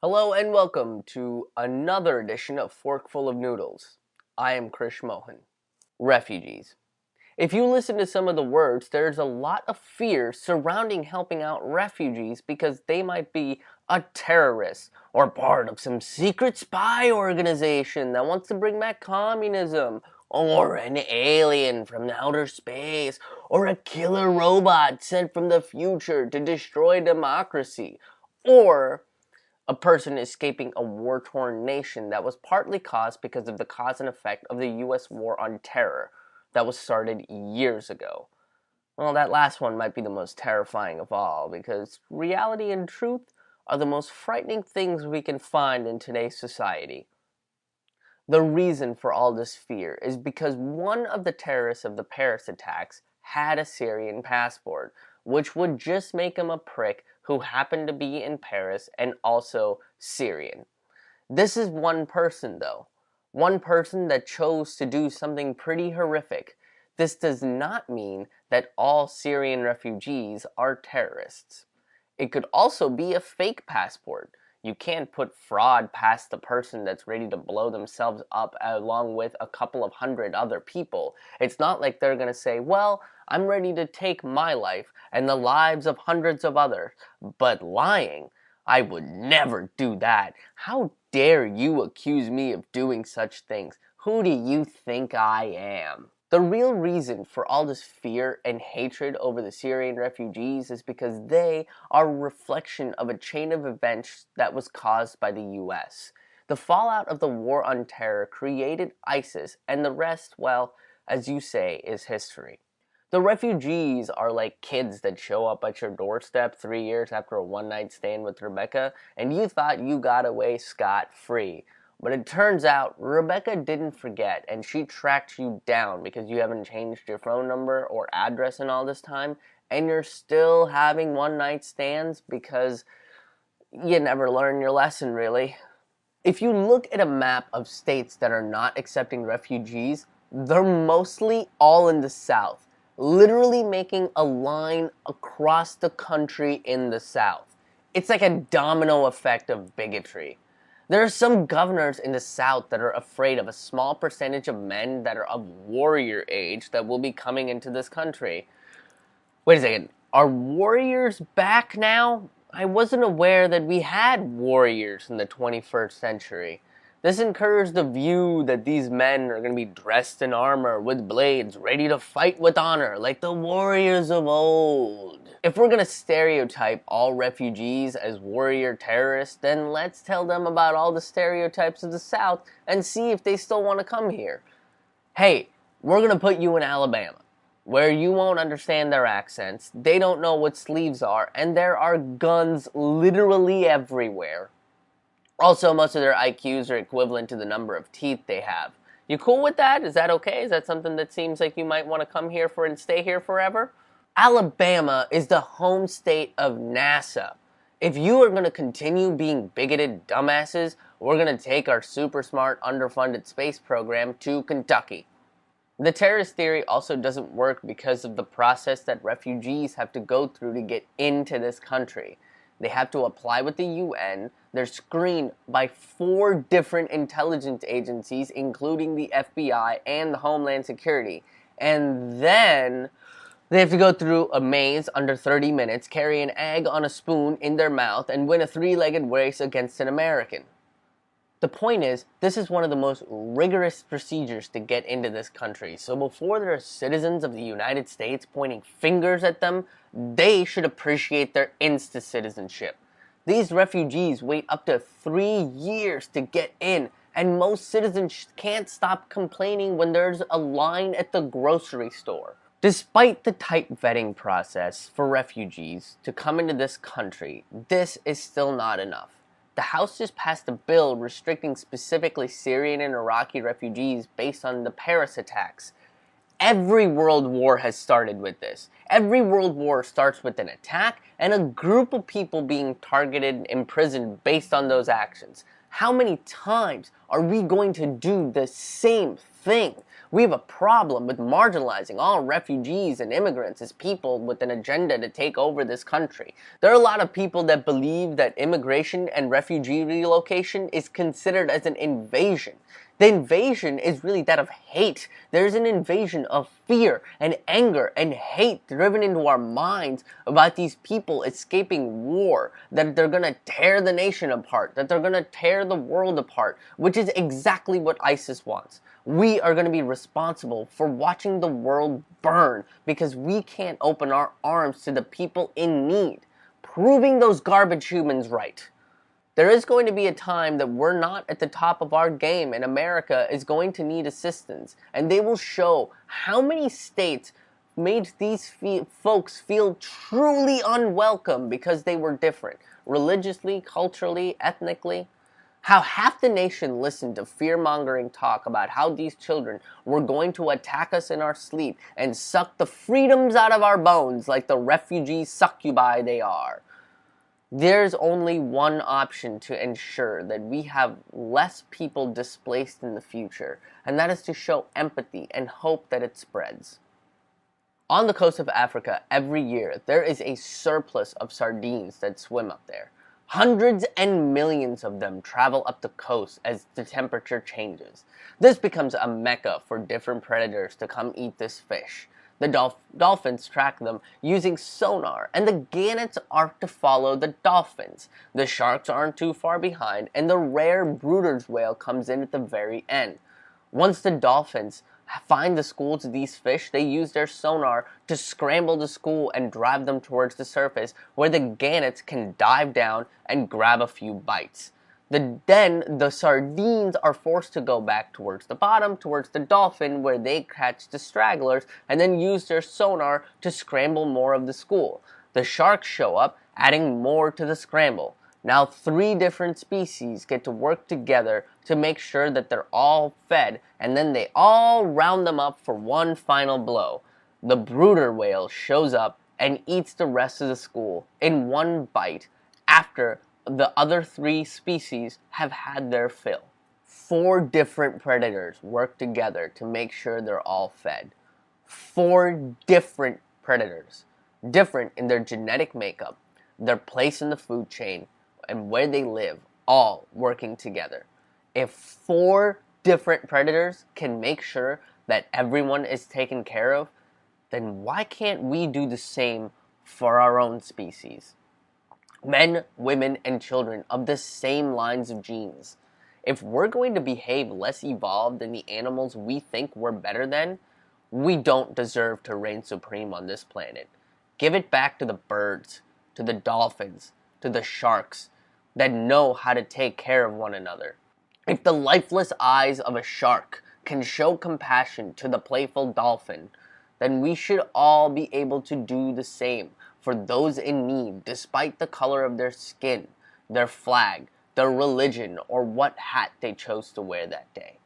Hello and welcome to another edition of Forkful of Noodles. I am Krish Mohan. Refugees. If you listen to some of the words, there's a lot of fear surrounding helping out refugees because they might be a terrorist or part of some secret spy organization that wants to bring back communism, or an alien from outer space, or a killer robot sent from the future to destroy democracy, or a person escaping a war-torn nation that was partly caused because of the cause and effect of the US war on terror that was started years ago. Well, that last one might be the most terrifying of all, because reality and truth are the most frightening things we can find in today's society. The reason for all this fear is because one of the terrorists of the Paris attacks had a Syrian passport, which would just make him a prick who happened to be in Paris and also Syrian. This is one person, though. One person that chose to do something pretty horrific. This does not mean that all Syrian refugees are terrorists. It could also be a fake passport. You can't put fraud past the person that's ready to blow themselves up along with a couple of hundred other people. It's not like they're going to say, well, I'm ready to take my life and the lives of hundreds of others. But lying, I would never do that. How dare you accuse me of doing such things? Who do you think I am? The real reason for all this fear and hatred over the Syrian refugees is because they are a reflection of a chain of events that was caused by the US. The fallout of the war on terror created ISIS, and the rest, well, as you say, is history. The refugees are like kids that show up at your doorstep 3 years after a one-night stand with Rebecca, and you thought you got away scot-free. But it turns out Rebecca didn't forget, and she tracked you down because you haven't changed your phone number or address in all this time, and you're still having one-night stands because you never learned your lesson, really. If you look at a map of states that are not accepting refugees, they're mostly all in the South, literally making a line across the country in the South. It's like a domino effect of bigotry. There are some governors in the South that are afraid of a small percentage of men that are of warrior age that will be coming into this country. Wait a second, are warriors back now? I wasn't aware that we had warriors in the 21st century. This encouraged the view that these men are going to be dressed in armor with blades, ready to fight with honor, like the warriors of old. If we're going to stereotype all refugees as warrior terrorists, then let's tell them about all the stereotypes of the South and see if they still want to come here. Hey, we're going to put you in Alabama, where you won't understand their accents, they don't know what sleeves are, and there are guns literally everywhere. Also, most of their IQs are equivalent to the number of teeth they have. You cool with that? Is that okay? Is that something that seems like you might want to come here for and stay here forever? Alabama is the home state of NASA. If you are going to continue being bigoted dumbasses, we're going to take our super smart underfunded space program to Kentucky. The terrorist theory also doesn't work because of the process that refugees have to go through to get into this country. They have to apply with the UN, they're screened by 4 different intelligence agencies, including the FBI and the Homeland Security, and then they have to go through a maze under 30 minutes, carry an egg on a spoon in their mouth, and win a 3-legged race against an American. The point is, this is one of the most rigorous procedures to get into this country, so before there are citizens of the United States pointing fingers at them, they should appreciate their insta-citizenship. These refugees wait up to 3 years to get in, and most citizens can't stop complaining when there's a line at the grocery store. Despite the tight vetting process for refugees to come into this country, this is still not enough. The House just passed a bill restricting specifically Syrian and Iraqi refugees based on the Paris attacks. Every world war has started with this. Every world war starts with an attack and a group of people being targeted and imprisoned based on those actions. How many times are we going to do the same thing? We have a problem with marginalizing all refugees and immigrants as people with an agenda to take over this country. There are a lot of people that believe that immigration and refugee relocation is considered as an invasion. The invasion is really that of hate. There's an invasion of fear and anger and hate driven into our minds about these people escaping war, that they're going to tear the nation apart, that they're going to tear the world apart, which is exactly what ISIS wants. We are going to be responsible for watching the world burn because we can't open our arms to the people in need, proving those garbage humans right. There is going to be a time that we're not at the top of our game and America is going to need assistance. And they will show how many states made these folks feel truly unwelcome because they were different, religiously, culturally, ethnically. How half the nation listened to fear-mongering talk about how these children were going to attack us in our sleep and suck the freedoms out of our bones like the refugee succubi they are. There's only one option to ensure that we have less people displaced in the future, and that is to show empathy and hope that it spreads. On the coast of Africa, every year, there is a surplus of sardines that swim up there. Hundreds and millions of them travel up the coast as the temperature changes. This becomes a mecca for different predators to come eat this fish. The dolphins track them using sonar, and the gannets are to follow the dolphins. The sharks aren't too far behind, and the rare Brooder's whale comes in at the very end. Once the dolphins find the schools of these fish, they use their sonar to scramble the school and drive them towards the surface, where the gannets can dive down and grab a few bites. Then the sardines are forced to go back towards the bottom, towards the dolphin, where they catch the stragglers and then use their sonar to scramble more of the school. The sharks show up, adding more to the scramble. Now 3 different species get to work together to make sure that they're all fed, and then they all round them up for one final blow. The brooder whale shows up and eats the rest of the school in one bite after the other 3 species have had their fill. 4 different predators work together to make sure they're all fed. 4 different predators, different in their genetic makeup, their place in the food chain, and where they live, all working together. If 4 different predators can make sure that everyone is taken care of, then why can't we do the same for our own species? Men, women, and children of the same lines of genes. If we're going to behave less evolved than the animals we think we're better than, we don't deserve to reign supreme on this planet. Give it back to the birds, to the dolphins, to the sharks that know how to take care of one another. If the lifeless eyes of a shark can show compassion to the playful dolphin, then we should all be able to do the same for those in need, despite the color of their skin, their flag, their religion, or what hat they chose to wear that day.